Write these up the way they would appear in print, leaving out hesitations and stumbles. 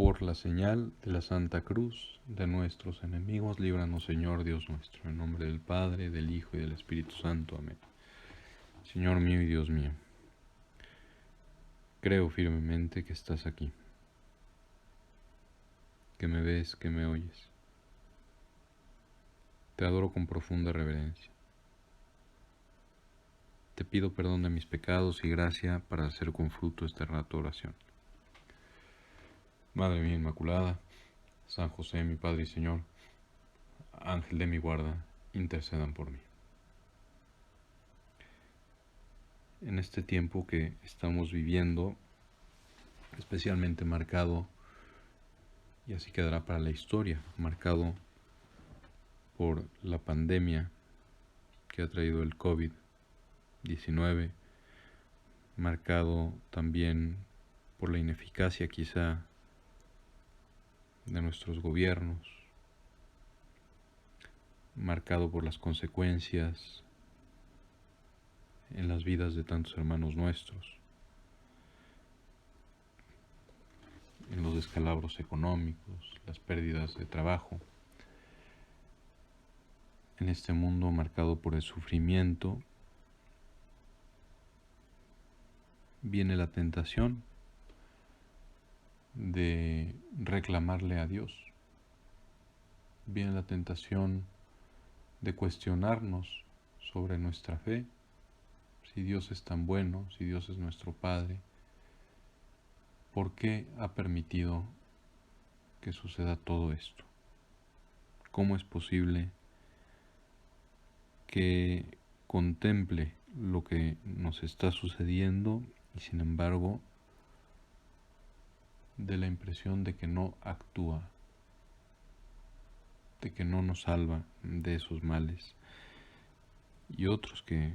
Por la señal de la Santa Cruz de nuestros enemigos, líbranos, Señor Dios nuestro, en nombre del Padre, del Hijo y del Espíritu Santo. Amén. Señor mío y Dios mío, creo firmemente que estás aquí, que me ves, que me oyes. Te adoro con profunda reverencia. Te pido perdón de mis pecados y gracia para hacer con fruto este rato oración. Madre mía Inmaculada, San José, mi Padre y Señor, Ángel de mi guarda, intercedan por mí. En este tiempo que estamos viviendo, especialmente marcado, y así quedará para la historia, marcado por la pandemia que ha traído el COVID-19, marcado también por la ineficacia quizá de nuestros gobiernos, marcado por las consecuencias en las vidas de tantos hermanos nuestros, en los descalabros económicos, las pérdidas de trabajo, en este mundo marcado por el sufrimiento, viene la tentación de reclamarle a Dios, viene la tentación de cuestionarnos sobre nuestra fe, si Dios es tan bueno, si Dios es nuestro Padre, ¿por qué ha permitido que suceda todo esto? ¿Cómo es posible que contemple lo que nos está sucediendo y sin embargo dé la impresión de que no actúa, de que no nos salva de esos males y otros que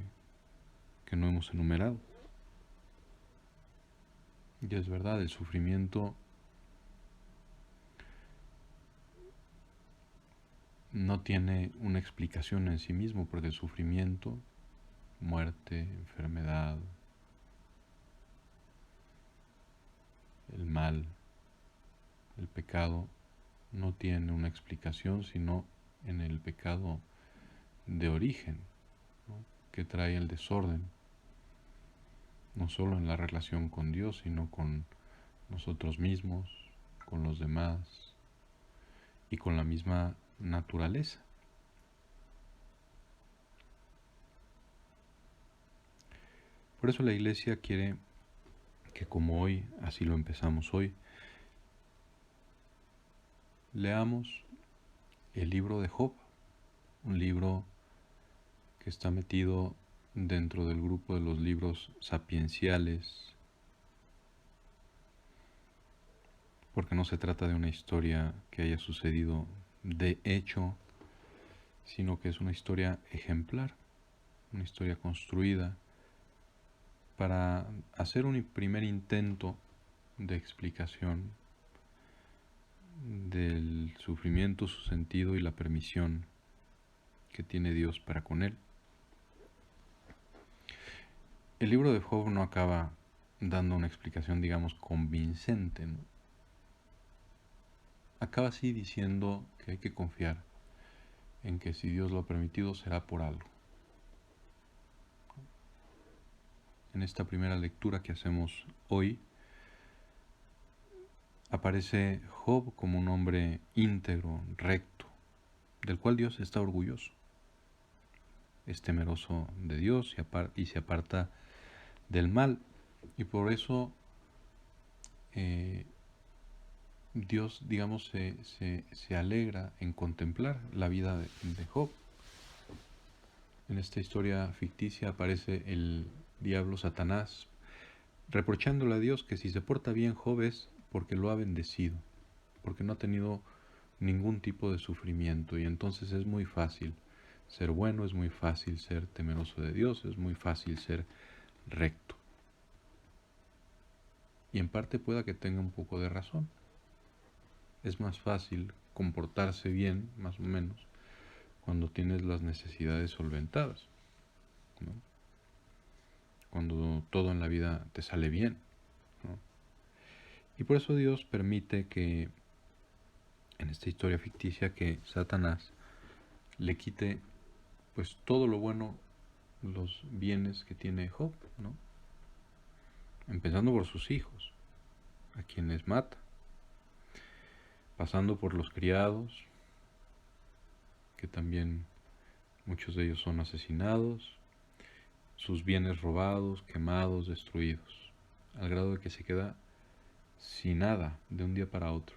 no hemos enumerado? Y es verdad, el sufrimiento no tiene una explicación en sí mismo, porque el sufrimiento, muerte, enfermedad, el mal, el pecado, no tiene una explicación sino en el pecado de origen, ¿no?, que trae el desorden, no solo en la relación con Dios, sino con nosotros mismos, con los demás y con la misma naturaleza. Por eso la Iglesia quiere que, como hoy, así lo empezamos hoy, leamos el libro de Job, un libro que está metido dentro del grupo de los libros sapienciales, porque no se trata de una historia que haya sucedido de hecho, sino que es una historia ejemplar, una historia construida para hacer un primer intento de explicación del sufrimiento, su sentido y la permisión que tiene Dios para con él. El libro de Job no acaba dando una explicación, digamos, convincente, ¿no? Acaba así diciendo que hay que confiar en que si Dios lo ha permitido será por algo. En esta primera lectura que hacemos hoy, aparece Job como un hombre íntegro, recto, del cual Dios está orgulloso. Es temeroso de Dios y se aparta del mal. Y por eso Dios, digamos, se alegra en contemplar la vida de Job. En esta historia ficticia aparece el diablo Satanás reprochándole a Dios que si se porta bien Job es porque lo ha bendecido, porque no ha tenido ningún tipo de sufrimiento, y entonces es muy fácil ser bueno, es muy fácil ser temeroso de Dios, es muy fácil ser recto. Y en parte pueda que tenga un poco de razón. Es más fácil comportarse bien, más o menos, cuando tienes las necesidades solventadas, ¿no?, cuando todo en la vida te sale bien, ¿no? Y por eso Dios permite que en esta historia ficticia que Satanás le quite pues todo lo bueno, los bienes que tiene Job, ¿no? Empezando por sus hijos, a quienes mata, pasando por los criados, que también muchos de ellos son asesinados, sus bienes robados, quemados, destruidos, al grado de que se queda sin nada de un día para otro.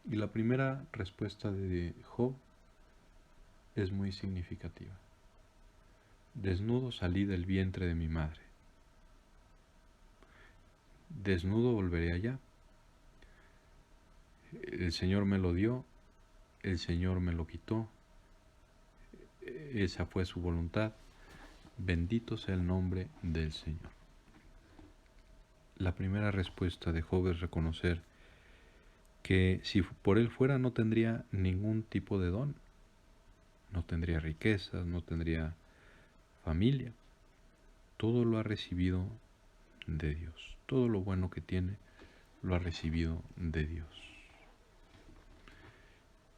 Y la primera respuesta de Job es muy significativa. Desnudo salí del vientre de mi madre. Desnudo volveré allá. El Señor me lo dio, el Señor me lo quitó. Esa fue su voluntad. Bendito sea el nombre del Señor. La primera respuesta de Job es reconocer que si por él fuera no tendría ningún tipo de don. No tendría riquezas, no tendría familia. Todo lo ha recibido de Dios. Todo lo bueno que tiene lo ha recibido de Dios.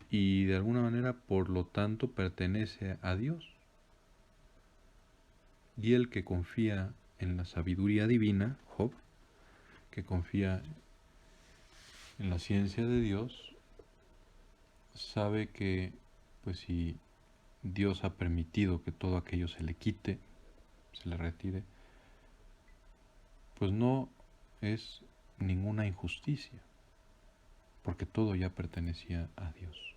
Y de alguna manera, por lo tanto, pertenece a Dios. Y el que confía en la sabiduría divina, Job, que confía en la ciencia de Dios, sabe que pues si Dios ha permitido que todo aquello se le quite, se le retire, pues no es ninguna injusticia, porque todo ya pertenecía a Dios.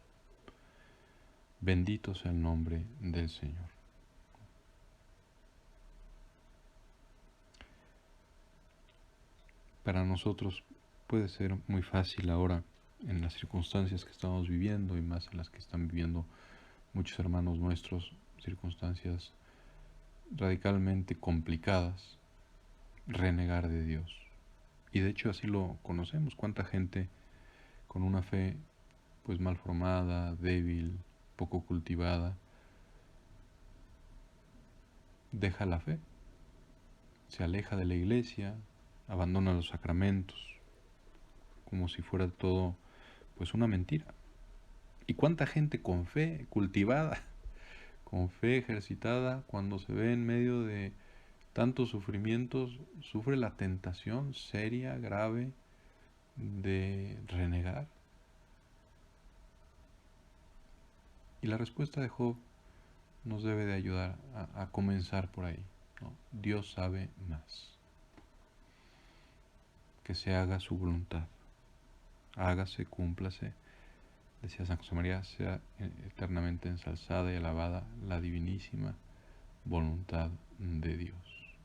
Bendito sea el nombre del Señor. Para nosotros puede ser muy fácil ahora, en las circunstancias que estamos viviendo y más en las que están viviendo muchos hermanos nuestros, circunstancias radicalmente complicadas, renegar de Dios. Y de hecho así lo conocemos. Cuánta gente con una fe pues mal formada, débil, poco cultivada, deja la fe, se aleja de la iglesia, abandona los sacramentos, como si fuera todo pues una mentira. Y cuánta gente con fe cultivada, con fe ejercitada, cuando se ve en medio de tantos sufrimientos, sufre la tentación seria, grave, de renegar. Y la respuesta de Job nos debe de ayudar a comenzar por ahí, ¿no? Dios sabe más. Que se haga su voluntad. Hágase, cúmplase. Decía San José María, sea eternamente ensalzada y alabada la divinísima voluntad de Dios,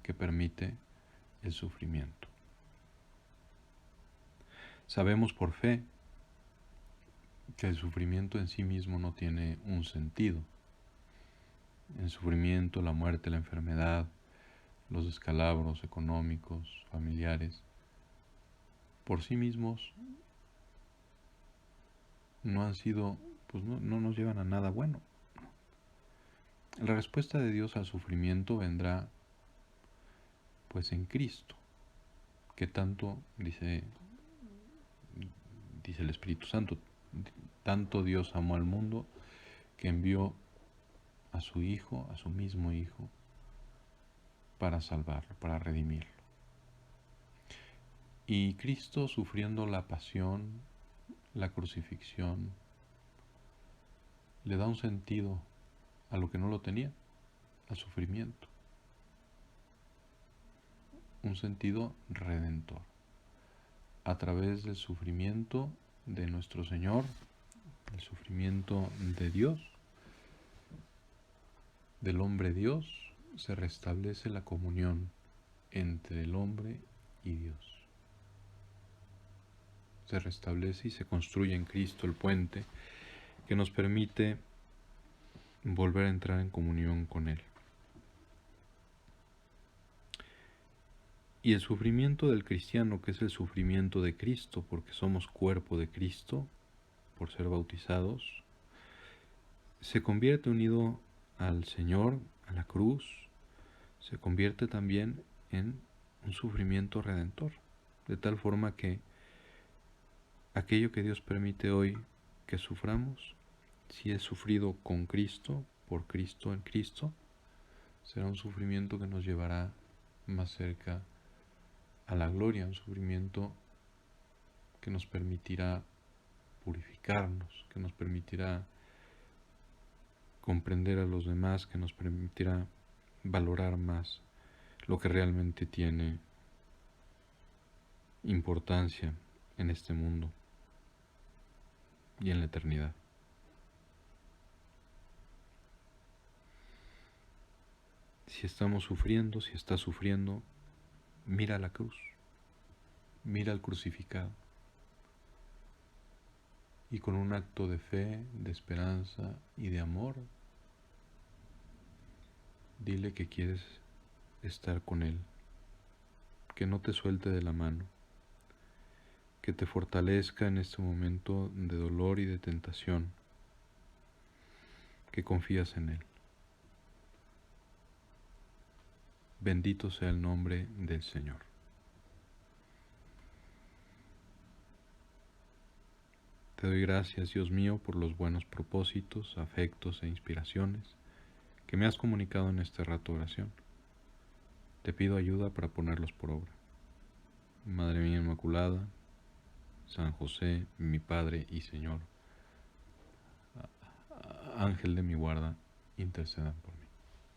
que permite el sufrimiento. Sabemos por fe que el sufrimiento en sí mismo no tiene un sentido. El sufrimiento, la muerte, la enfermedad, los descalabros económicos, familiares, por sí mismos no han sido, pues no nos llevan a nada bueno. La respuesta de Dios al sufrimiento vendrá pues en Cristo, que tanto, dice el Espíritu Santo, tanto Dios amó al mundo que envió a su Hijo, a su mismo Hijo, para salvarlo, para redimirlo. Y Cristo, sufriendo la pasión, la crucifixión, le da un sentido a lo que no lo tenía, al sufrimiento. Un sentido redentor. A través del sufrimiento de nuestro Señor, el sufrimiento de Dios, del hombre Dios, se restablece la comunión entre el hombre y Dios. Se restablece y se construye en Cristo el puente que nos permite volver a entrar en comunión con Él. Y el sufrimiento del cristiano, que es el sufrimiento de Cristo, porque somos cuerpo de Cristo, por ser bautizados, se convierte unido al Señor, a la cruz, se convierte también en un sufrimiento redentor, de tal forma que aquello que Dios permite hoy que suframos, si es sufrido con Cristo, por Cristo, en Cristo, será un sufrimiento que nos llevará más cerca a la gloria, un sufrimiento que nos permitirá purificarnos, que nos permitirá comprender a los demás, que nos permitirá valorar más lo que realmente tiene importancia en este mundo y en la eternidad. Si estamos sufriendo, si estás sufriendo, mira la cruz, mira al crucificado y con un acto de fe, de esperanza y de amor, dile que quieres estar con Él, que no te suelte de la mano, que te fortalezca en este momento de dolor y de tentación, que confías en Él. Bendito sea el nombre del Señor. Te doy gracias, Dios mío, por los buenos propósitos, afectos e inspiraciones que me has comunicado en este rato de oración. Te pido ayuda para ponerlos por obra. Madre mía Inmaculada, San José, mi Padre y Señor, Ángel de mi guarda, intercedan por mí.